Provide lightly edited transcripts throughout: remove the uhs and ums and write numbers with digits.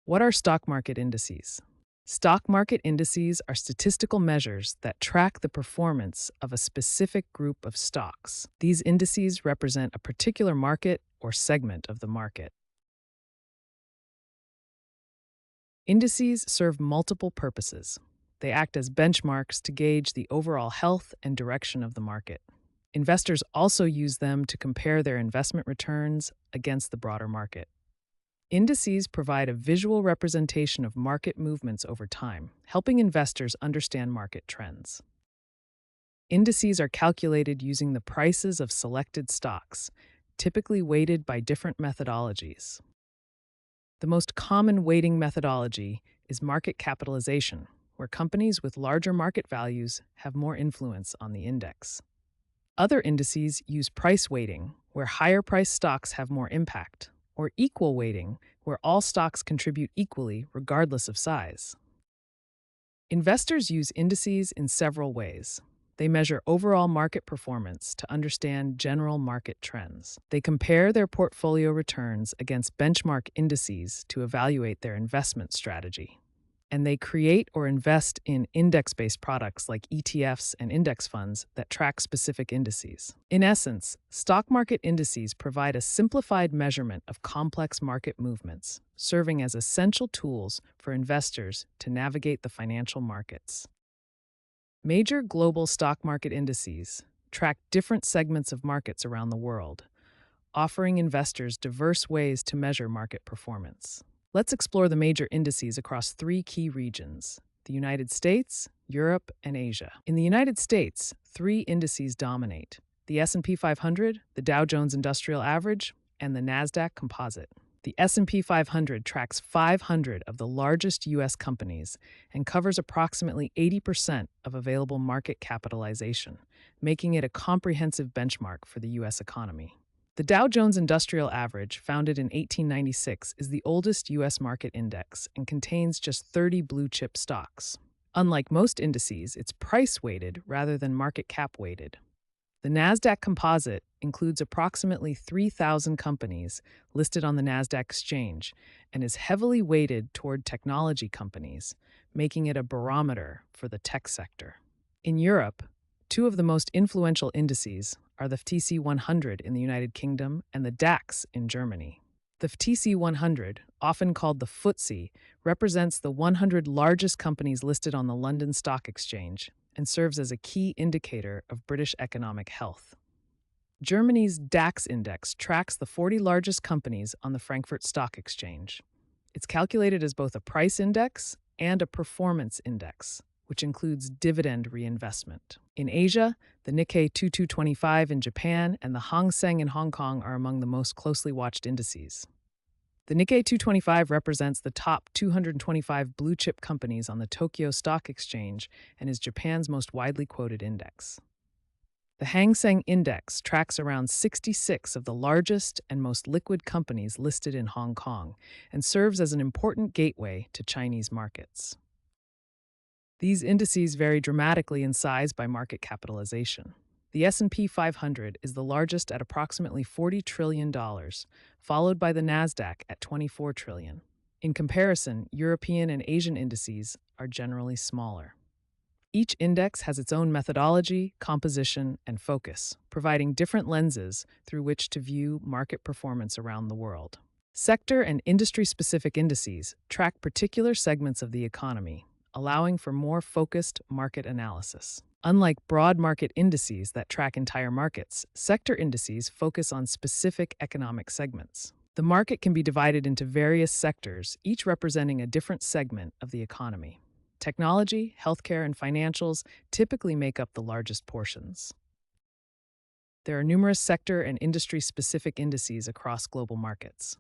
What are stock market indices? Stock market indices are statistical measures that track the performance of a specific group of stocks. These indices represent a particular market or segment of the market. Indices serve multiple purposes. They act as benchmarks to gauge the overall health and direction of the market. Investors also use them to compare their investment returns against the broader market. Indices provide a visual representation of market movements over time, helping investors understand market trends. Indices are calculated using the prices of selected stocks, typically weighted by different methodologies. The most common weighting methodology is market capitalization, where companies with larger market values have more influence on the index. Other indices use price weighting, where higher priced stocks have more impact, or equal weighting, where all stocks contribute equally regardless of size. Investors use indices in several ways. They measure overall market performance to understand general market trends. They compare their portfolio returns against benchmark indices to evaluate their investment strategy. And they create or invest in index-based products like ETFs and index funds that track specific indices. In essence, stock market indices provide a simplified measurement of complex market movements, serving as essential tools for investors to navigate the financial markets. Major global stock market indices track different segments of markets around the world, offering investors diverse ways to measure market performance. Let's explore the major indices across three key regions: the United States, Europe, and Asia. In the United States, three indices dominate: the S&P 500, the Dow Jones Industrial Average, and the Nasdaq Composite. The S&P 500 tracks 500 of the largest U.S. companies and covers approximately 80% of available market capitalization, making it a comprehensive benchmark for the U.S. economy. The Dow Jones Industrial Average, founded in 1896, is the oldest U.S. market index and contains just 30 blue-chip stocks. Unlike most indices, it's price-weighted rather than market cap-weighted. The Nasdaq Composite includes approximately 3,000 companies listed on the Nasdaq exchange and is heavily weighted toward technology companies, making it a barometer for the tech sector. In Europe, two of the most influential indices are the FTSE 100 in the United Kingdom and the DAX in Germany. The FTSE 100, often called the FTSE, represents the 100 largest companies listed on the London Stock Exchange and serves as a key indicator of British economic health. Germany's DAX index tracks the 40 largest companies on the Frankfurt Stock Exchange. It's calculated as both a price index and a performance index, which includes dividend reinvestment. In Asia, the Nikkei 2225 in Japan and the Hang Seng in Hong Kong are among the most closely watched indices. The Nikkei 225 represents the top 225 blue-chip companies on the Tokyo Stock Exchange and is Japan's most widely quoted index. The Hang Seng Index tracks around 66 of the largest and most liquid companies listed in Hong Kong and serves as an important gateway to Chinese markets. These indices vary dramatically in size by market capitalization. The S&P 500 is the largest at approximately $40 trillion, followed by the Nasdaq at $24 trillion. In comparison, European and Asian indices are generally smaller. Each index has its own methodology, composition, and focus, providing different lenses through which to view market performance around the world. Sector and industry-specific indices track particular segments of the economy, allowing for more focused market analysis. Unlike broad market indices that track entire markets, sector indices focus on specific economic segments. The market can be divided into various sectors, each representing a different segment of the economy. Technology, healthcare, and financials typically make up the largest portions. There are numerous sector and industry-specific indices across global markets.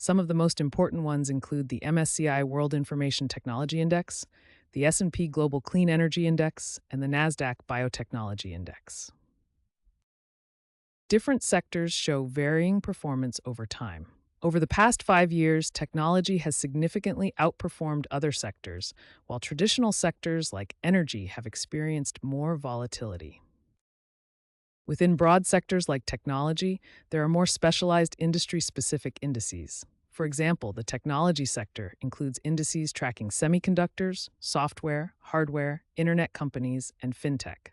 Some of the most important ones include the MSCI World Information Technology Index, the S&P Global Clean Energy Index, and the Nasdaq Biotechnology Index. Different sectors show varying performance over time. Over the past 5 years, technology has significantly outperformed other sectors, while traditional sectors like energy have experienced more volatility. Within broad sectors like technology, there are more specialized industry-specific indices. For example, the technology sector includes indices tracking semiconductors, software, hardware, internet companies, and fintech.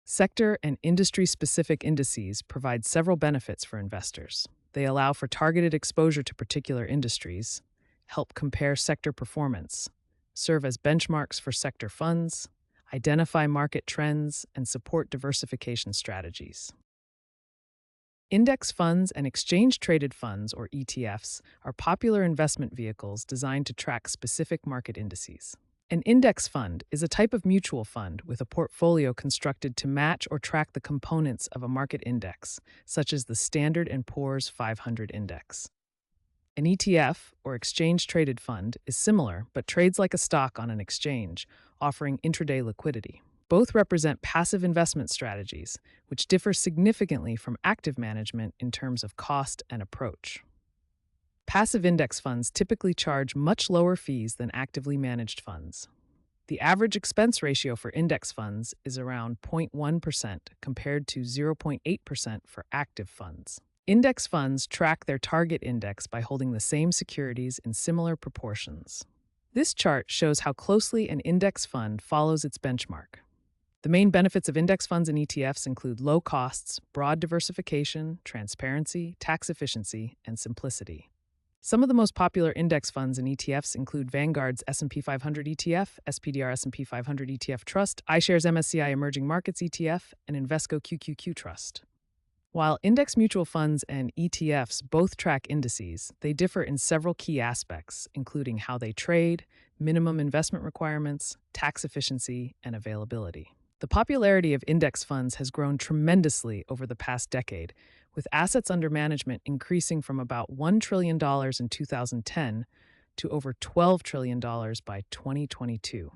Sector and industry-specific indices provide several benefits for investors. They allow for targeted exposure to particular industries, help compare sector performance, serve as benchmarks for sector funds, identify market trends, and support diversification strategies. Index funds and exchange-traded funds, or ETFs, are popular investment vehicles designed to track specific market indices. An index fund is a type of mutual fund with a portfolio constructed to match or track the components of a market index, such as the Standard & Poor's 500 index. An ETF, or exchange-traded fund, is similar but trades like a stock on an exchange, offering intraday liquidity. Both represent passive investment strategies, which differ significantly from active management in terms of cost and approach. Passive index funds typically charge much lower fees than actively managed funds. The average expense ratio for index funds is around 0.1% compared to 0.8% for active funds. Index funds track their target index by holding the same securities in similar proportions. This chart shows how closely an index fund follows its benchmark. The main benefits of index funds and ETFs include low costs, broad diversification, transparency, tax efficiency, and simplicity. Some of the most popular index funds and ETFs include Vanguard's S&P 500 ETF, SPDR S&P 500 ETF Trust, iShares MSCI Emerging Markets ETF, and Invesco QQQ Trust. While index mutual funds and ETFs both track indices, they differ in several key aspects, including how they trade, minimum investment requirements, tax efficiency, and availability. The popularity of index funds has grown tremendously over the past decade, with assets under management increasing from about $1 trillion in 2010 to over $12 trillion by 2022.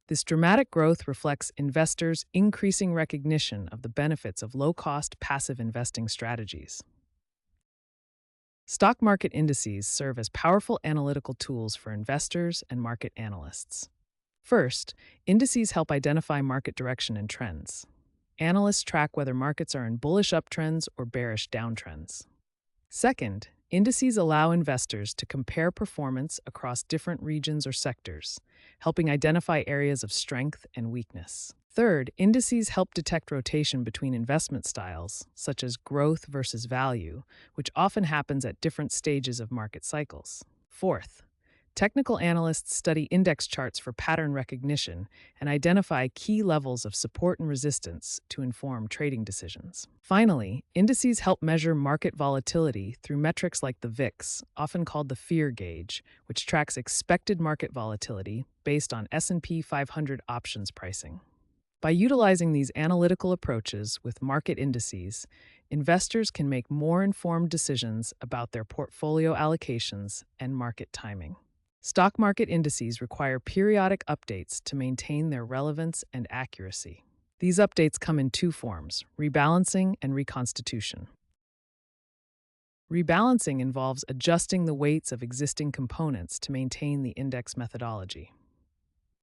This dramatic growth reflects investors' increasing recognition of the benefits of low-cost passive investing strategies. Stock market indices serve as powerful analytical tools for investors and market analysts. First, indices help identify market direction and trends. Analysts track whether markets are in bullish uptrends or bearish downtrends. Second, indices allow investors to compare performance across different regions or sectors, helping identify areas of strength and weakness. Third, indices help detect rotation between investment styles, such as growth versus value, which often happens at different stages of market cycles. Fourth, technical analysts study index charts for pattern recognition and identify key levels of support and resistance to inform trading decisions. Finally, indices help measure market volatility through metrics like the VIX, often called the fear gauge, which tracks expected market volatility based on S&P 500 options pricing. By utilizing these analytical approaches with market indices, investors can make more informed decisions about their portfolio allocations and market timing. Stock market indices require periodic updates to maintain their relevance and accuracy. These updates come in two forms: rebalancing and reconstitution. Rebalancing involves adjusting the weights of existing components to maintain the index methodology.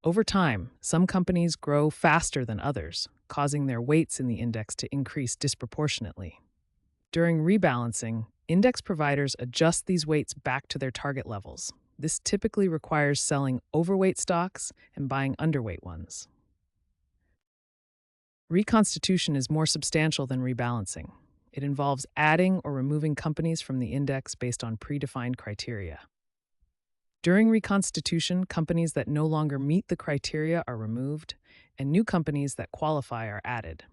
Over time, some companies grow faster than others, causing their weights in the index to increase disproportionately. During rebalancing, index providers adjust these weights back to their target levels. This typically requires selling overweight stocks and buying underweight ones. Reconstitution is more substantial than rebalancing. It involves adding or removing companies from the index based on predefined criteria. During reconstitution, companies that no longer meet the criteria are removed, and new companies that qualify are added.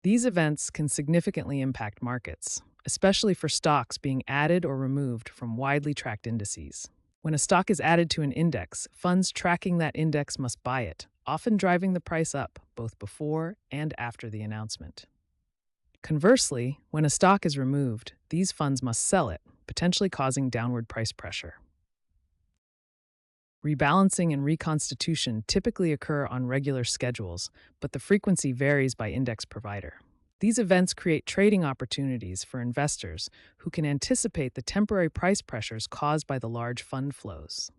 These events can significantly impact markets, especially for stocks being added or removed from widely tracked indices. When a stock is added to an index, funds tracking that index must buy it, often driving the price up both before and after the announcement. Conversely, when a stock is removed, these funds must sell it, potentially causing downward price pressure. Rebalancing and reconstitution typically occur on regular schedules, but the frequency varies by index provider. These events create trading opportunities for investors who can anticipate the temporary price pressures caused by the large fund flows.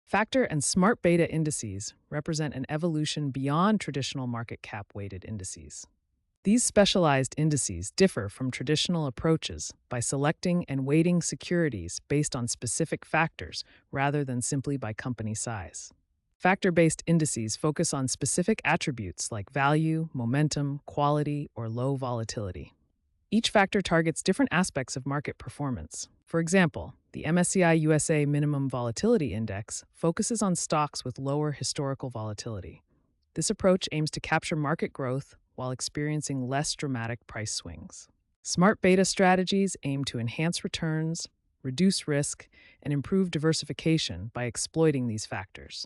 Factor and smart beta indices represent an evolution beyond traditional market cap weighted indices. These specialized indices differ from traditional approaches by selecting and weighting securities based on specific factors rather than simply by company size. Factor based indices focus on specific attributes like value, momentum, quality, or low volatility. Each factor targets different aspects of market performance. For example, the MSCI USA Minimum Volatility Index focuses on stocks with lower historical volatility. This approach aims to capture market growth while experiencing less dramatic price swings. Smart beta strategies aim to enhance returns, reduce risk, and improve diversification by exploiting these factors.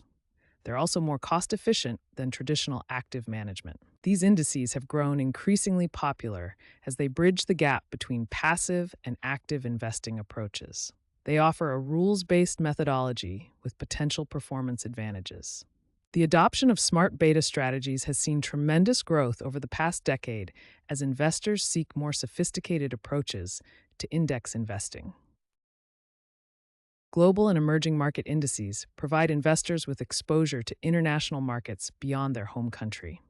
They're also more cost efficient than traditional active management. These indices have grown increasingly popular as they bridge the gap between passive and active investing approaches. They offer a rules based methodology with potential performance advantages. The adoption of smart beta strategies has seen tremendous growth over the past decade as investors seek more sophisticated approaches to index investing. Global and emerging market indices provide investors with exposure to international markets beyond their home country.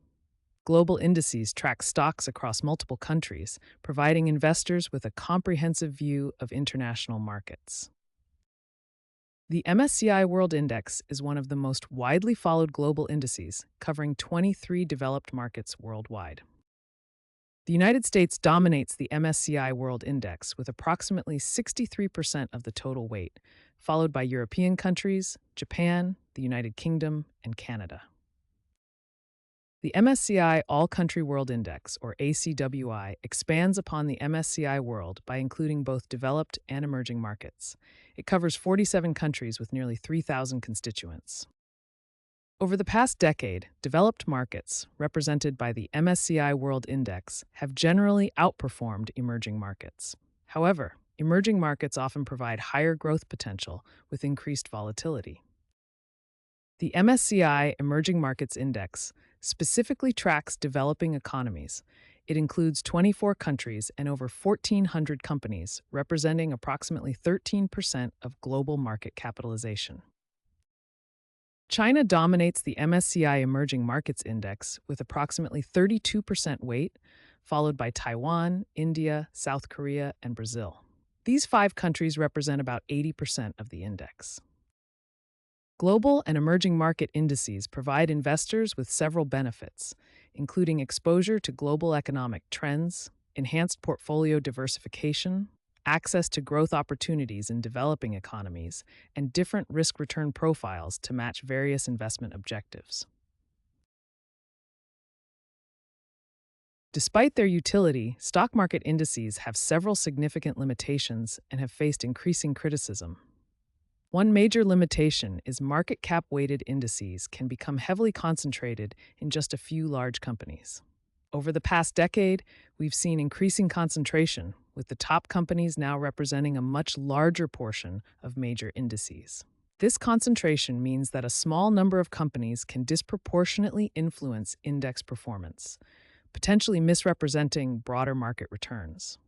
Global indices track stocks across multiple countries, providing investors with a comprehensive view of international markets. The MSCI World Index is one of the most widely followed global indices, covering 23 developed markets worldwide. The United States dominates the MSCI World Index with approximately 63% of the total weight, followed by European countries, Japan, the United Kingdom, and Canada. The MSCI All-Country World Index, or ACWI, expands upon the MSCI World by including both developed and emerging markets. It covers 47 countries with nearly 3,000 constituents. Over the past decade, developed markets, represented by the MSCI World Index, have generally outperformed emerging markets. However, emerging markets often provide higher growth potential with increased volatility. The MSCI Emerging Markets Index specifically tracks developing economies. It includes 24 countries and over 1,400 companies, representing approximately 13% of global market capitalization. China dominates the MSCI Emerging Markets Index with approximately 32% weight, followed by Taiwan, India, South Korea, and Brazil. These 5 countries represent about 80% of the index. Global and emerging market indices provide investors with several benefits, including exposure to global economic trends, enhanced portfolio diversification, access to growth opportunities in developing economies, and different risk-return profiles to match various investment objectives. Despite their utility, stock market indices have several significant limitations and have faced increasing criticism. One major limitation is market cap-weighted indices can become heavily concentrated in just a few large companies. Over the past decade, we've seen increasing concentration, with the top companies now representing a much larger portion of major indices. This concentration means that a small number of companies can disproportionately influence index performance, potentially misrepresenting broader market returns.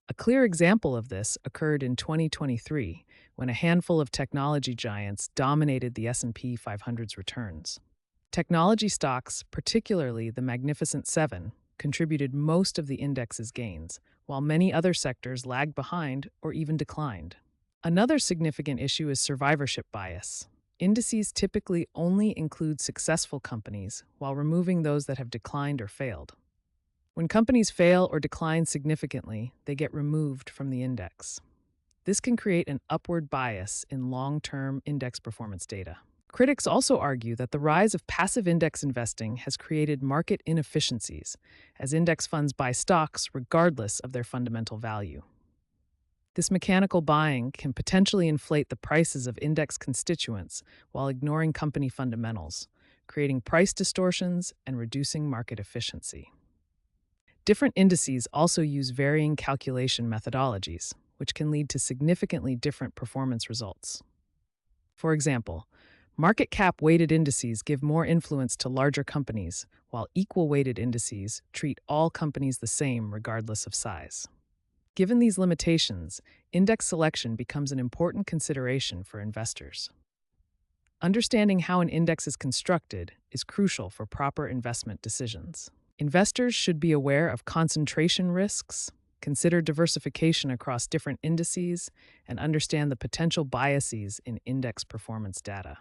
A clear example of this occurred in 2023, when a handful of technology giants dominated the S&P 500's returns. Technology stocks, particularly the Magnificent Seven, contributed most of the index's gains, while many other sectors lagged behind or even declined. Another significant issue is survivorship bias. Indices typically only include successful companies, while removing those that have declined or failed. When companies fail or decline significantly, they get removed from the index. This can create an upward bias in long-term index performance data. Critics also argue that the rise of passive index investing has created market inefficiencies, as index funds buy stocks regardless of their fundamental value. This mechanical buying can potentially inflate the prices of index constituents while ignoring company fundamentals, creating price distortions and reducing market efficiency. Different indices also use varying calculation methodologies, which can lead to significantly different performance results. For example, market cap-weighted indices give more influence to larger companies, while equal-weighted indices treat all companies the same regardless of size. Given these limitations, index selection becomes an important consideration for investors. Understanding how an index is constructed is crucial for proper investment decisions. Investors should be aware of concentration risks, consider diversification across different indices, and understand the potential biases in index performance data.